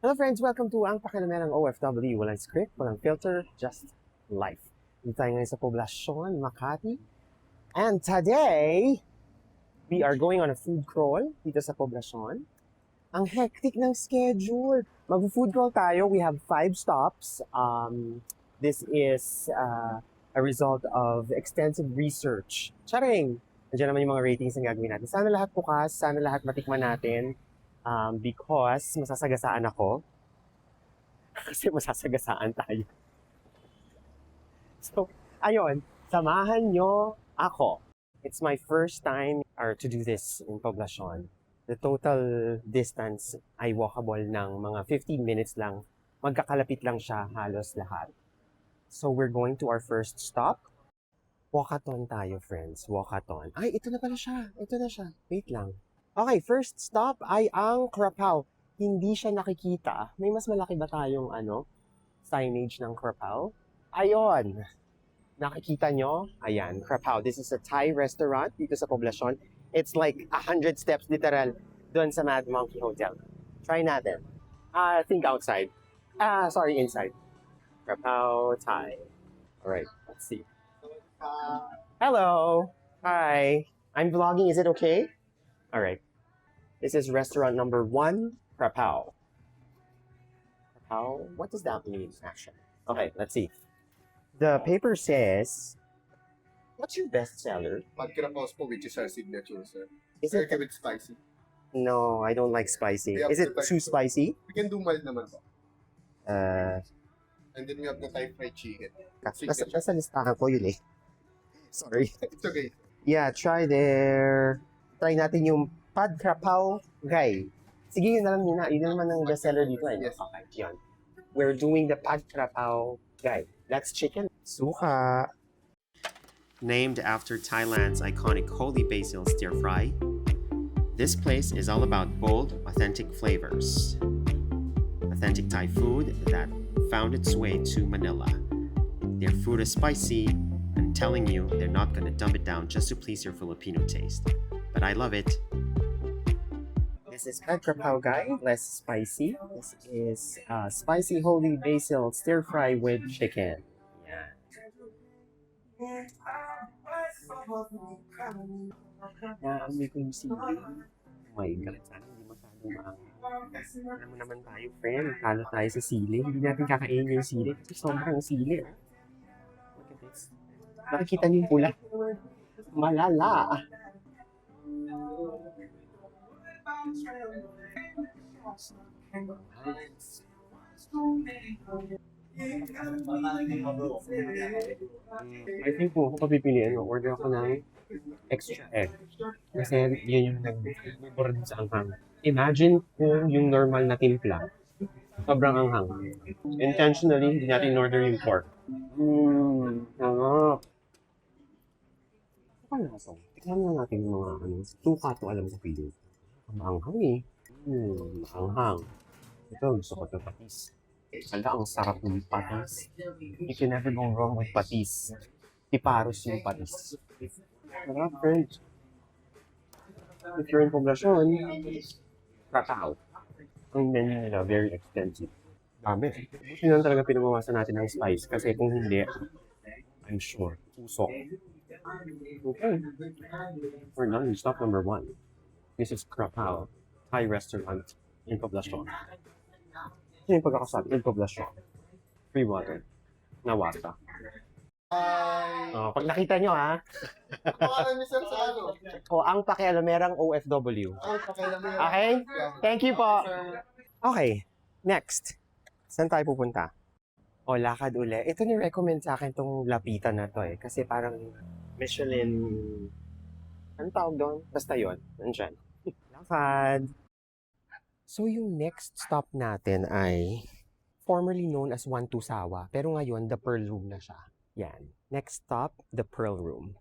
Hello friends, welcome to Ang Pakialaman ng OFW. Walang script, walang filter, just life. Dito tayo ngayon sa Poblacion, Makati. And today, we are going on a food crawl dito sa Poblacion. Ang hectic ng schedule. Mag-food crawl tayo. We have 5 stops. This is a result of extensive research. Charing! Nandiyan naman yung mga ratings na gagawin natin. Sana lahat bukas, sana lahat matikman natin. Because masasagasaan ako. Kasi masasagasaan tayo. So, ayun, samahan nyo ako. It's my first time to do this in Poblacion. The total distance ay walkable ng mga 15 minutes lang. Magkakalapit lang siya halos lahat. So, we're going to our first stop. Walkathon tayo, friends. Walkathon. Ay, ito na pala siya. Ito na siya. Wait lang. Okay, first stop ay ang Krapaw. Hindi siya nakikita. May mas malaki ba tayong signage ng Krapaw? Ayon. Nakikita nyo? Ayan, Krapaw. This is a Thai restaurant dito sa Poblacion. It's like 100 steps literal doon sa Mad Monkey Hotel. Try natin. I think outside. Sorry, inside. Krapaw Thai. Alright, let's see. Hello. Hi. I'm vlogging. Is it okay? Alright. This is restaurant number 1, Krapaw. Krapaw? What does that mean, actually? Okay, let's see. The paper says, what's your best seller? Pad Krapaws po, which is our signature, sir. Is it? Okay with spicy. No, I don't like spicy. We have Is it the type- too spicy? We can do mild naman po. Uh, And then we have the Thai fried chicken. nasa listahan ko yun eh. Sorry. It's okay. Yeah, try there. Try natin yung Pad Krapaw Guy. Sige, yun na lang muna. Yun na naman ang best seller dito. Eh. Yes. Okay, yun. We're doing the Pad Krapaw Guy. That's chicken. Suka. Named after Thailand's iconic holy basil stir fry, this place is all about bold, authentic flavors. Authentic Thai food that found its way to Manila. Their food is spicy, and telling you they're not gonna dump it down just to please your Filipino taste. But I love it. This is Pad Krapaw Guy, less spicy. This is spicy holy basil stir fry with chicken. Yeah. Naamoy ko yung sili. Oh my God, sana hindi masyadong maangas. Alam mo naman tayo, friend. Talo tayo sa sili. Hindi natin kakainin yung sili kasi sobrang sili. Look at this. Nakikita niyo yung pula? Malala. I think kung ako papipiliin, order ako ng extra egg. Kasi yun yung nag-board sa anghang. Imagine kung yung normal na timpla, sobrang anghang. Intentionally, hindi natin order yung pork. Sarap. Ano na ito? Tikman na natin yung mga suka to, alam ko pili. Maanghang eh. Maanghang. Ito, gusto ko ito patis. Kala, ang sarap ng patis. You can never go wrong with patis. Iparos yung patis. Sarap, friends. If you're in Poblacion, Krapaw. Ang menu nila, very extensive. Dami. Buti lang talaga pinamawasan natin ng spice kasi kung hindi, I'm sure, usok. Okay. We're done with stop number 1. This is Krapaw, Thai restaurant in Poblacion. Yung pagkakasabi, in Poblacion. Free water. Nawata. Hi! Pag nakita nyo ha, Pangalan niyo, sir, sa ano? ang pakialamerang OFW. Ay, pakialam mo yan. Okay? Yeah. Thank you po. Sir. Okay, next. Saan tayo pupunta? Lakad uli. Ito ni-recommend sa akin tong lapitan na to eh. Kasi parang Michelin... Anong tawag doon? Basta yun. Nandyan. Lakad. So yung next stop natin ay formerly known as One Tusawa. Pero ngayon, The Pearl Room na siya. Yan. Next stop, The Pearl Room.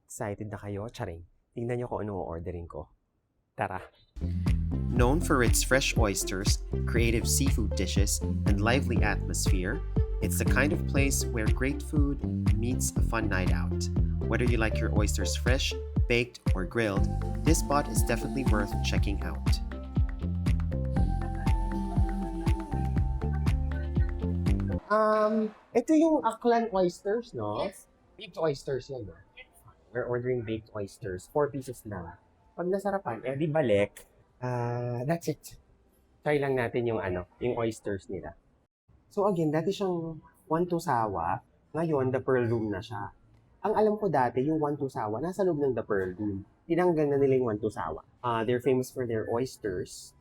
Excited na kayo? Charing. Tingnan nyo kung ano ordering ko. Tara. Known for its fresh oysters, creative seafood dishes, and lively atmosphere, it's the kind of place where great food meets a fun night out. Whether you like your oysters fresh, baked, or grilled, this spot is definitely worth checking out. Ito yung Aklan oysters, no? Yes. Baked oysters yan, no? We're ordering baked oysters. 4 pieces lang. Pag nasarapan, di balik. That's it. Try lang natin yung yung oysters nila. So again, dati siyang One Tusawa. Ngayon, The Pearl Room na siya. Ang alam ko dati, yung One Tusawa, nasa loob ng The Pearl Room. Tinanggal na nila yung One Tusawa. They're famous for their oysters.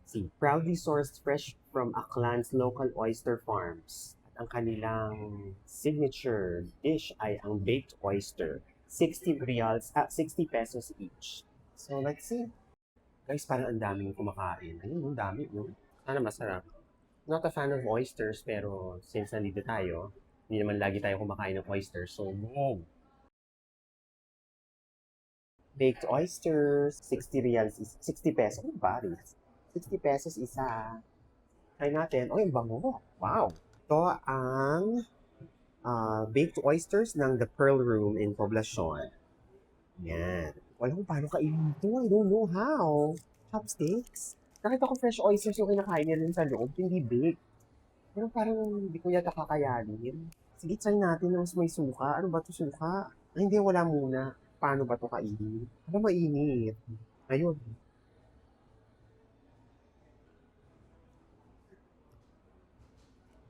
See, proudly sourced fresh from Aklan's local oyster farms. At ang kanilang signature dish ay ang baked oyster. 60 pesos each. So, let's see. Guys, parang ang daming kumakain. Ayun, ang dami, no? Sana masarap. Not a fan of oysters, pero since nandito tayo, hindi naman lagi tayo kumakain ng oysters, so boom! Baked oysters, 60 reals, 60 pesos. Ano ba? 60 pesos isa. Try natin. Oh, yung bango. Wow! Ito ang baked oysters ng The Pearl Room in Poblacion. Yan. Wala kung paano kainin ito. I don't know how. Chopsticks. Nakita ko fresh oysters yung kinakain niya rin sa loob, hindi baked. Pero parang hindi ko yata kakayanin. Sige, try natin ng may suka. Ano ba ito suka? Ay, hindi, wala muna. Paano ba ito kainin? Ano mainit? Ayun.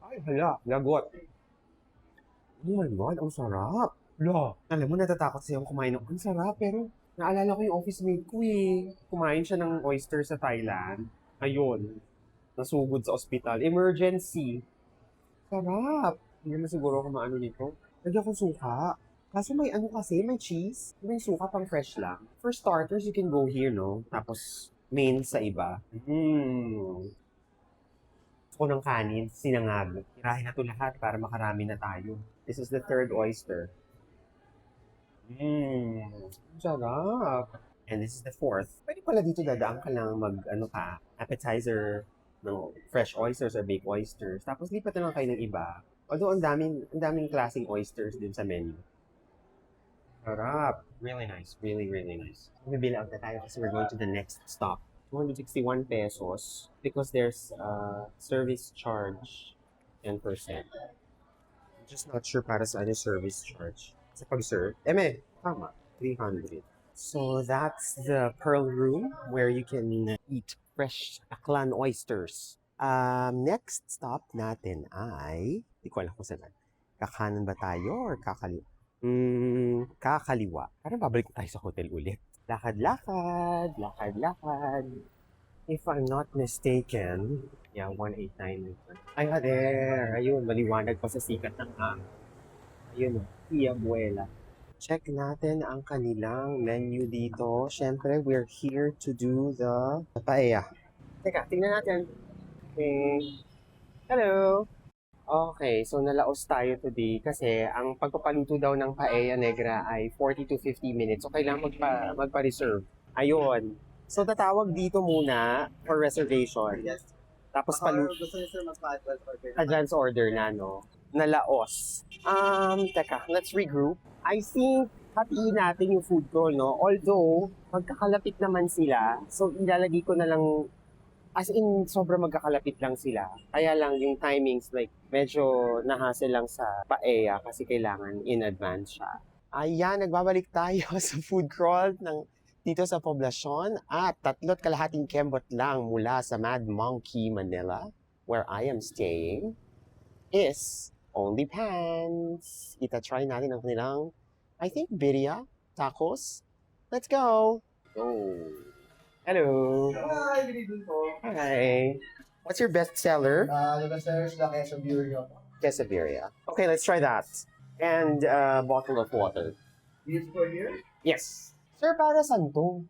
Ay, hala. Lagot. Oh my God, ang sarap. Hala. Alam mo, natatakot siyang kumain ng ang sarap, pero naalala ko yung office mate ko eh. Kumain siya ng oyster sa Thailand. Ayun. Nasugod sa ospital. Emergency. Sarap. Hindi naman siguro ako maano nito. Lagyan ko suka. Kaso may kasi, may cheese. May suka pang fresh lang. For starters, you can go here, no? Tapos, main sa iba. Ako ng kanin, sinangag. Tirahin na to lahat para makarami na tayo. This is the third oyster. Sarap. And this is the fourth. Pwede pala dito dadaan ka lang appetizer ng fresh oysters or baked oysters. Tapos lipat na lang kayo ng iba. Although ang daming klaseng oysters din sa menu. Sarap. Really nice. Really, really nice. Bibili out na tayo kasi we're going to the next stop. 261 pesos because there's service charge 10%. I'm just not sure para sa service charge. Sa pag-serve. Tama. 300. So that's the Pearl Room where you can eat fresh Aklan oysters. Next stop natin ay, hindi ko alam kung saan. Kakanan ba tayo or kakaliwa? Kakaliwa. Parang babalik tayo sa hotel ulit. Lakad-lakad. If I'm not mistaken, 189. Ay, there. Ayun, maliwanag pa sa sikat ng ayun, Tia Abuela. Check natin ang kanilang menu dito. Siyempre, we're here to do the paella. Teka, tingnan natin. Okay. Hello! Okay, so nalaos tayo today kasi ang pagpapaluto daw ng paella negra ay 40 to 50 minutes. So, kailangan magpa-reserve. Ayun. So, tatawag dito muna for reservation. Yes. Tapos Gusto niyo sir magpa-advance order? advance order na, no? Nalaos. Teka, let's regroup. I think hatiin natin yung food crawl, no? Although, magkakalapit naman sila. So, ilalagay ko na lang, as in, sobrang magkakalapit lang sila. Kaya lang, yung timings, like, medyo nahasel lang sa paella kasi kailangan in advance siya. Ayan, nagbabalik tayo sa food crawl dito sa Poblacion at 3.5 kembot lang mula sa Mad Monkey, Manila, where I am staying, is Only Pants. Ita-try natin ang kanilang, I think, birria, tacos. Let's go! Hello! Hi, good evening po. Hi! What's your best seller? Yung bestseller is the queso birria po. Quesadilla. Okay, let's try that. And a bottle of water. This for here? Yes. Sir, para saan to?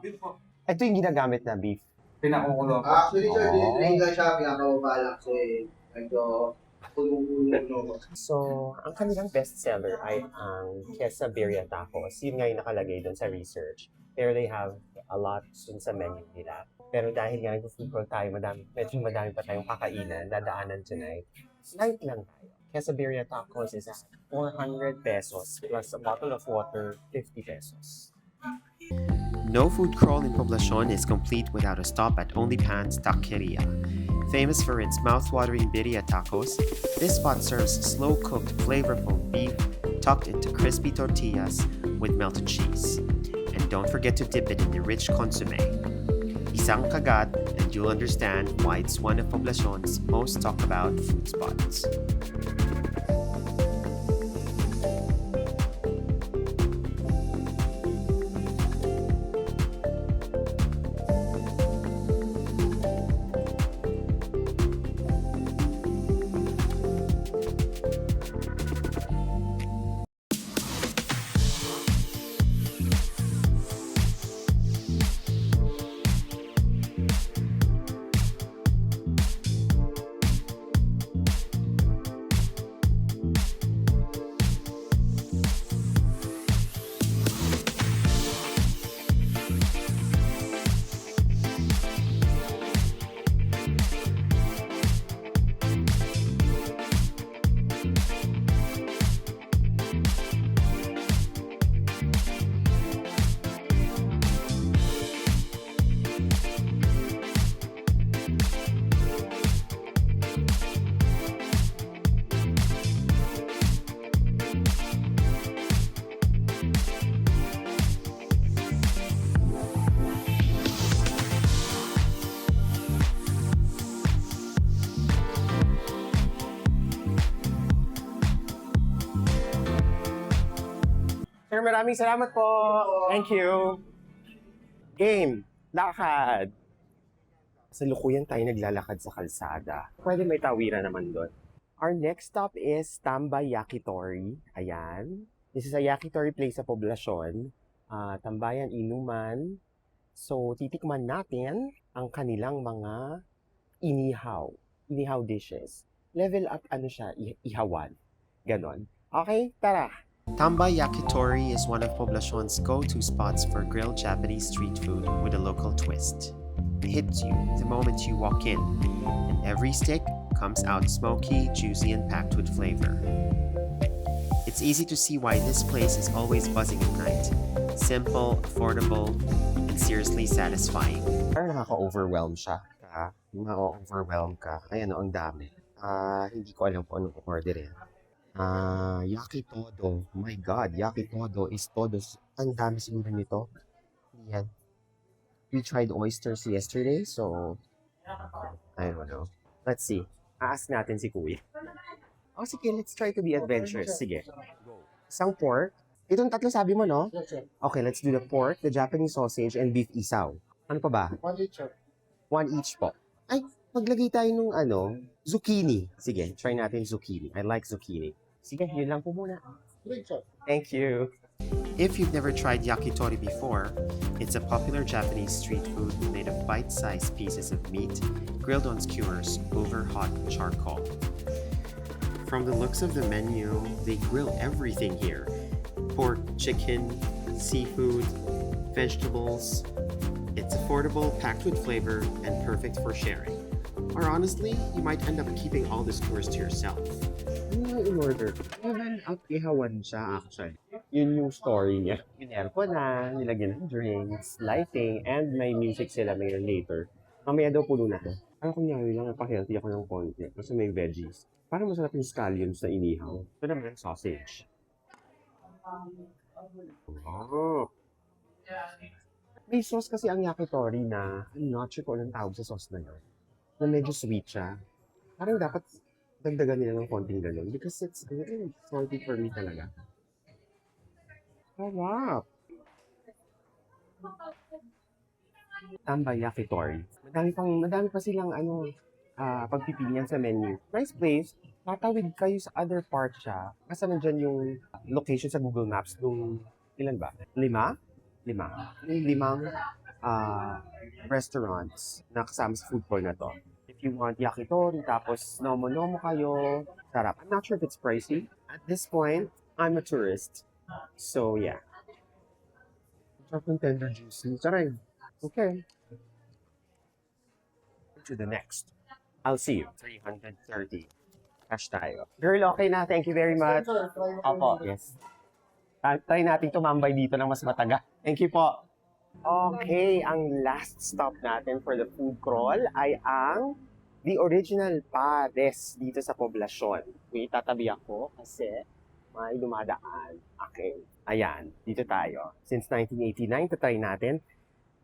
Beef po. Ito yung ginagamit na beef. Pinakukulo po. Actually sir, Oh. dinitrain lang siya, pinakababa lang kasi medyo tulong-tulong no. So, ang kanilang bestseller ay ang Quesadilla tacos. Yun nga yung nakalagay doon sa research. Pero they have a lot dun sa menu nila. Pero dahil nga nag-food crawl tayo, medyo madami pa tayong kakainan, dadaanan tonight. Light lang tayo. Quesadilla tacos is 400 pesos plus a bottle of water, 50 pesos. No food crawl in Poblacion is complete without a stop at Only Pan's Taqueria. Famous for its mouth-watering birria tacos, this spot serves slow-cooked, flavorful beef tucked into crispy tortillas with melted cheese. And don't forget to dip it in the rich consomme. Isang kagat, and you'll understand why it's one of Poblacion's most talked about food spots. Sir, maraming salamat po. Thank you. Game. Lakad. Sa lukuyan tayo naglalakad sa kalsada. Pwede may tawiran naman doon. Our next stop is Tambay Yakitori. Ayan. This is a yakitori place sa Poblacion. Tambayan Inuman. So, titikman natin ang kanilang mga inihaw. Inihaw dishes. Level up ano siya, ihawan. Ganon. Okay, tara. Tambay Yakitori is one of Poblacion's go-to spots for grilled Japanese street food with a local twist. It hits you the moment you walk in, and every stick comes out smoky, juicy, and packed with flavor. It's easy to see why this place is always buzzing at night. Simple, affordable, and seriously satisfying. Parang nakaka-overwhelm siya. Nakaka-overwhelm ka. Ayan, ang dami. Hindi ko alam kung anong orderin. Yakitodo. Oh my God, yakitodo is todos. Ang dami siguro nito. Yan. We tried oysters yesterday, so I don't know. Let's see. Ask natin si Kuya. Oh, sige, let's try to be adventurous. Sige. Isang pork. Itong tatlo sabi mo, no? Okay, let's do the pork, the Japanese sausage, and beef isaw. Ano pa ba? One each po. Ay, maglagay tayo nung zucchini. Sige, try natin zucchini. I like zucchini. Sige, yun lang po muna. Thank you. If you've never tried yakitori before, it's a popular Japanese street food made of bite-sized pieces of meat grilled on skewers over hot charcoal. From the looks of the menu, they grill everything here. Pork, chicken, seafood, vegetables. It's affordable, packed with flavor, and perfect for sharing. Or honestly, you might end up keeping all the skewers to yourself. Ano yung in-order? Level up ihawan siya actually. Yun yung story niya. Pinerpo na, nilagyan ng drinks, lighting, and may music sila ngayon later. Mamaya daw puno na to. Parang kunyari lang, napahealthy ako ng konti kasi may veggies. Parang masarap yung scallions na inihaw. Ito naman yung sausage. Oh. May sauce kasi ang yakitori na, I'm not sure kung anong tawag sa sauce na yun. Na medyo sweet siya. Parang dapat dagdagan nila ng konting ganun because it's salty for me talaga. Sarap! Tambay Yakitori. Madami pa silang pagpipilian sa menu. Nice place. Tatawid kayo sa other part siya. Kasi nandyan yung location sa Google Maps nung, ilan ba? 5? 5. Yung 5 restaurants na kasama sa food hall na to. If you want yakitori, tapos nomo-nomo kayo, sarap. I'm not sure if it's pricey. At this point, I'm a tourist. So, yeah. Sarap ng tender juicy. Saray. Okay. To the next. I'll see you. 330. Cash tayo. Girl, okay na. Thank you very much. Opo. Yes. Try natin tumambay dito ng mas mataga. Thank you po. Okay, ang last stop natin for the food crawl ay ang the original Pares dito sa poblasyon. May tatabi ako kasi may dumadaan. Okay, ayan, dito tayo. Since 1989, try natin.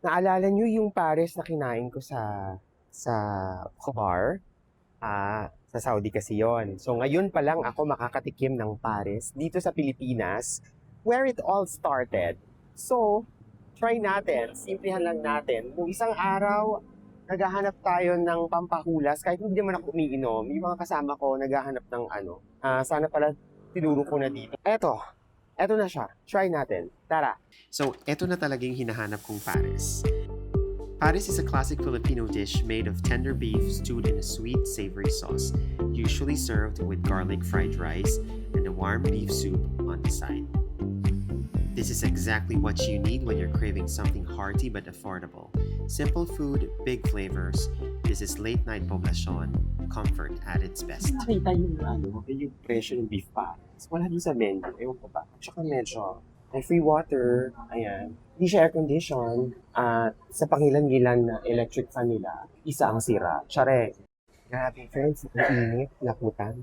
Naalala nyo yung Pares na kinain ko sa Khobar? Sa Saudi kasi yon. So ngayon pa lang ako makakatikim ng Pares dito sa Pilipinas where it all started. So, try natin, simplihan lang natin. Kung isang araw, naghahanap tayo ng pampahulas, kahit hindi naman ako umiinom, yung mga kasama ko naghahanap ng sana pala tinuro ko na dito. Eto na siya. Try natin. Tara. So, eto na talagang hinahanap kong pares. Pares is a classic Filipino dish made of tender beef stewed in a sweet, savory sauce, usually served with garlic fried rice and a warm beef soup on the side. This is exactly what you need when you're craving something hearty but affordable. Simple food, big flavors. This is late night poblacion. Comfort at its best. Nakita yung yung presyo ng beef Pares. Wala din sa menu. Ewan ko ba. At saka medyo may free water. Ayan. Hindi siya air-conditioned. At sa pangilan-gilan na electric fan nila, isa ang sira. Tsare. Grabe, friends. Ang init. Lakutan.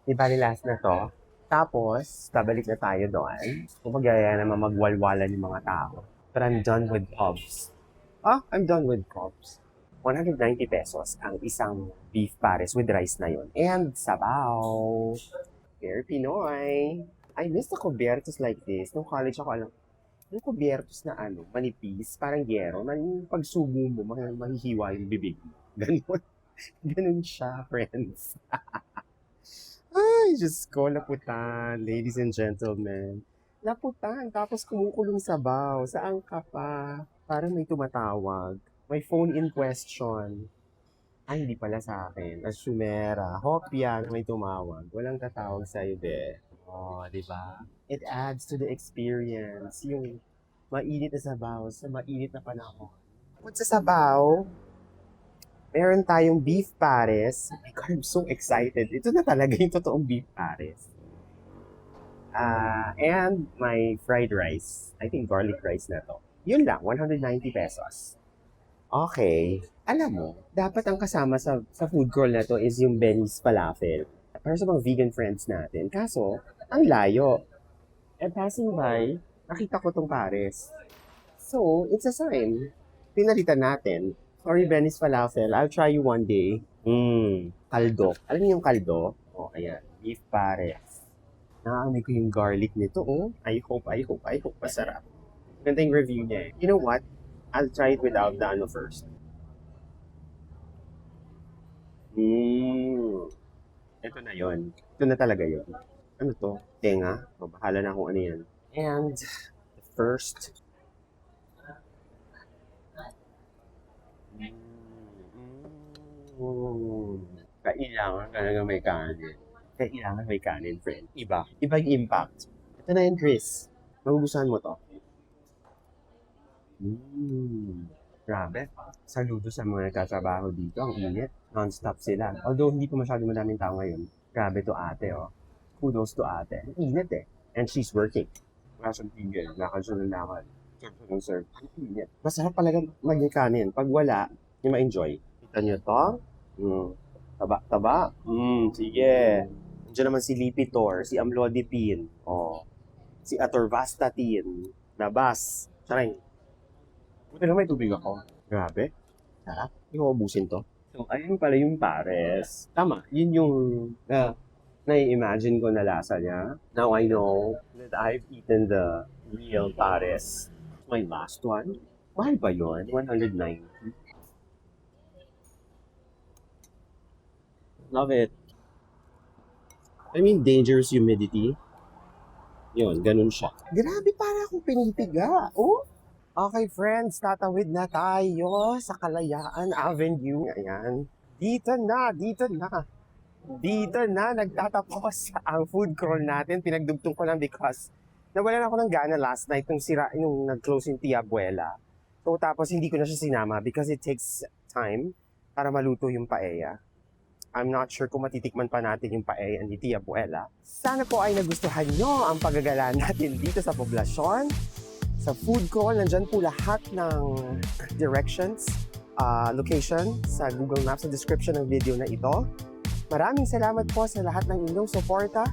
Di ba last na to? Tapos, babalik na tayo doon. Kumagaya naman magwalwalan yung mga tao. But I'm done with pubs. I'm done with pubs. 190 pesos ang isang beef Pares with rice na yun. And sabaw. Very Pinoy. I miss the kubertos like this. Nung college ako, yung kubertos na manipis, parang gyero. Pag subo mo, mahihiwa yung bibig mo. Ganun. Ganun siya, friends. Ay, Diyos ko, laputan, ladies and gentlemen. Laputan, tapos kumukulong sabaw. Saan ka pa? Parang may tumatawag. May phone in question. Ay, hindi pala sa akin. Asumera, hopya, may tumawag. Walang tatawag sa'yo, de. Oh, di ba? It adds to the experience. Yung mainit na sabaw sa mainit na panahon. Kung sa sabaw, meron tayong beef Pares. Oh my God, I'm so excited. Ito na talaga yung totoong beef Pares. And my fried rice. I think garlic rice na to. Yun lang, 190 pesos. Okay. Alam mo, dapat ang kasama sa food crawl na to is yung Benny's Falafel. Para sa mga vegan friends natin. Kaso, ang layo. And passing by, nakita ko tong Pares. So, it's a sign. Pinalitan natin. Sorry, Benny's Falafel. I'll try you one day. Kaldo. Alam niyo yung kaldo? Oh, ayan. Beef Pares. Nakaamoy ko yung garlic nito, oh. I hope. Masarap. Ganda yung review niya eh. You know what? I'll try it without the first. Ito na yon. Ito na talaga yon. Ano to? Tenga? O, bahala na kung ano yan. And the first. Kailangan talaga may kanin. Kailangan may kanin, friend. Iba yung impact. Ito na yan, Chris. Magugustuhan mo to. Grabe. Saludo sa mga nagtatrabaho dito. Ang init. Non-stop sila. Although hindi pa masyado madaming tao ngayon. Grabe to ate, oh. Kudos to ate. Ang init eh. And she's working. Wala siyang tigil. Lakad. Serve. Ang init. Masarap talaga maging pag wala, yung ma-enjoy. Kita nyo to? Taba. Sige. Diyan naman si Lipitor, si Amlodipine, si Atorvastatin, Nabas. Saray. Buti na may tubig ako. Grabe. Sarap. Hindi ko ubusin to. So, ayun pala yung Pares. Tama. Yun yung nai-imagine ko na lasa niya. Now I know that I've eaten the real Pares. My last one. Mahal ba yun? 190. Love it. I mean, dangerous humidity. Yun, ganun siya. Grabe, para akong pinipiga. Oh! Okay, friends, tatawid na tayo sa Kalayaan Avenue. Ayan. Dito na, nagtatapos ang food crawl natin. Pinagdugtong ko lang because nawalan ako ng gana last night nung nag-close yung Tia Abuela. So, tapos hindi ko na siya sinama because it takes time para maluto yung paella. I'm not sure kung matitikman pa natin yung paella ni Tia Abuela. Sana po ay nagustuhan nyo ang paggagala natin dito sa poblasyon. Sa food ko, nandyan po lahat ng directions, location sa Google Maps sa description ng video na ito. Maraming salamat po sa lahat ng inyong suporta.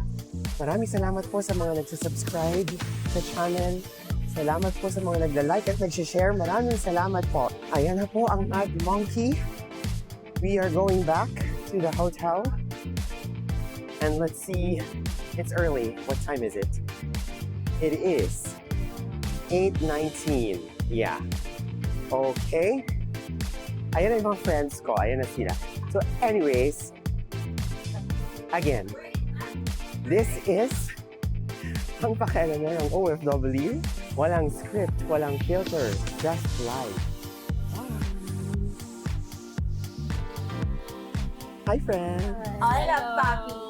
Maraming salamat po sa mga nagsasubscribe sa channel. Salamat po sa mga nagla-like at nag-share. Maraming salamat po. Ayan na po ang Mad Monkey. We are going back to the hotel. And let's see, it's early. What time is it? It is 8:19. Yeah. Okay. Ayan na yung mga friends ko. Ayan na sila. So anyways, again, this is ang pakialam ng OFW. Walang script, walang filter, just live. Hi, friends! I love Papi.